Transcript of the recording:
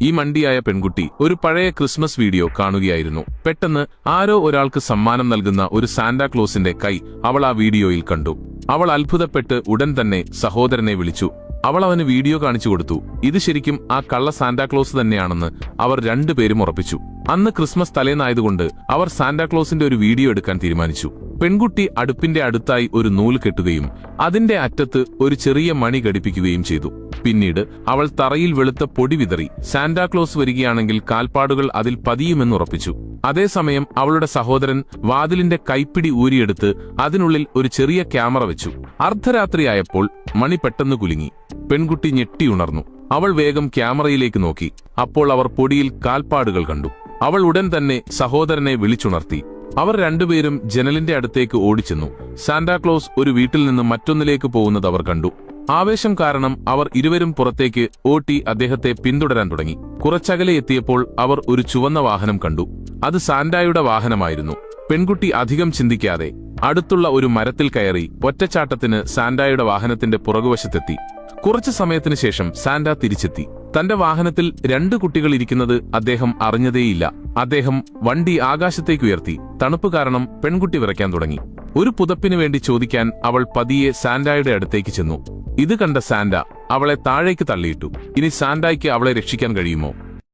ഈ മണ്ടിയായ പെൺകുട്ടി ഒരു പഴയ ക്രിസ്മസ് വീഡിയോ കാണുകയായിരുന്നു. പെട്ടെന്ന് ആരോ ഒരാൾക്ക് സമ്മാനം നൽകുന്ന ഒരു സാന്റാക്ലോസിന്റെ കൈ അവൾ ആ വീഡിയോയിൽ കണ്ടു. അവൾ അത്ഭുതപ്പെട്ട് ഉടൻ തന്നെ സഹോദരനെ വിളിച്ചു. അവൾ അവന് വീഡിയോ കാണിച്ചു കൊടുത്തു. ഇത് ശരിക്കും ആ കള്ള സാന്റാക്ലോസ് തന്നെയാണെന്ന് അവർ രണ്ടുപേരും ഉറപ്പിച്ചു. അന്ന് ക്രിസ്മസ് തലേന്നായതുകൊണ്ട് അവർ സാന്റാക്ലോസിന്റെ ഒരു വീഡിയോ എടുക്കാൻ തീരുമാനിച്ചു. പെൺകുട്ടി അടുപ്പിന്റെ അടുത്തായി ഒരു നൂല് കെട്ടുകയും അതിന്റെ അറ്റത്ത് ഒരു ചെറിയ മണി ഘടിപ്പിക്കുകയും ചെയ്തു. പിന്നീട് അവൾ തറയിൽ വെളുത്ത പൊടി വിതറി സാന്റാക്ലോസ് വരികയാണെങ്കിൽ കാൽപ്പാടുകൾ അതിൽ പതിയുമെന്നുറപ്പിച്ചു. അതേസമയം അവളുടെ സഹോദരൻ വാതിലിന്റെ കൈപ്പിടി ഊരിയെടുത്ത് അതിനുള്ളിൽ ഒരു ചെറിയ ക്യാമറ വെച്ചു. അർദ്ധരാത്രിയായപ്പോൾ മണി പെട്ടെന്ന് കുലുങ്ങി. പെൺകുട്ടി ഞെട്ടിയുണർന്നു. അവൾ വേഗം ക്യാമറയിലേക്ക് നോക്കി. അപ്പോൾ അവർ പൊടിയിൽ കാൽപ്പാടുകൾ കണ്ടു. അവൾ ഉടൻ തന്നെ സഹോദരനെ വിളിച്ചുണർത്തി. അവർ രണ്ടുപേരും ജനലിന്റെ അടുത്തേക്ക് ഓടിച്ചെന്നു. സാന്റാക്ലോസ് ഒരു വീട്ടിൽ നിന്ന് മറ്റൊന്നിലേക്ക് പോകുന്നത് അവർ കണ്ടു. ആവേശം കാരണം അവർ ഇരുവരും പുറത്തേക്ക് ഓട്ടി അദ്ദേഹത്തെ പിന്തുടരാൻ തുടങ്ങി. കുറച്ചകലെ എത്തിയപ്പോൾ അവർ ഒരു ചുവന്ന വാഹനം കണ്ടു. അത് സാന്റായുടെ വാഹനമായിരുന്നു. പെൺകുട്ടി അധികം ചിന്തിക്കാതെ അടുത്തുള്ള ഒരു മരത്തിൽ കയറി ഒറ്റച്ചാട്ടത്തിന് സാന്റായുടെ വാഹനത്തിന്റെ പുറകുവശത്തെത്തി. കുറച്ചു സമയത്തിന് ശേഷം സാന്റ തിരിച്ചെത്തി. തന്റെ വാഹനത്തിൽ 2 കുട്ടികൾ ഇരിക്കുന്നത് അദ്ദേഹം അറിഞ്ഞതേയില്ല. അദ്ദേഹം വണ്ടി ആകാശത്തേക്കുയർത്തി. തണുപ്പ് കാരണം പെൺകുട്ടി വിറയ്ക്കാൻ തുടങ്ങി. ഒരു പുതപ്പിനു വേണ്ടി ചോദിക്കാൻ അവൾ പതിയെ സാന്റായുടെ അടുത്തേക്ക് ചെന്നു. ഇത് കണ്ട സാന്റ അവളെ താഴേക്ക് തള്ളിയിട്ടു. ഇനി സാന്റായ്ക്ക് അവളെ രക്ഷിക്കാൻ കഴിയുമോ?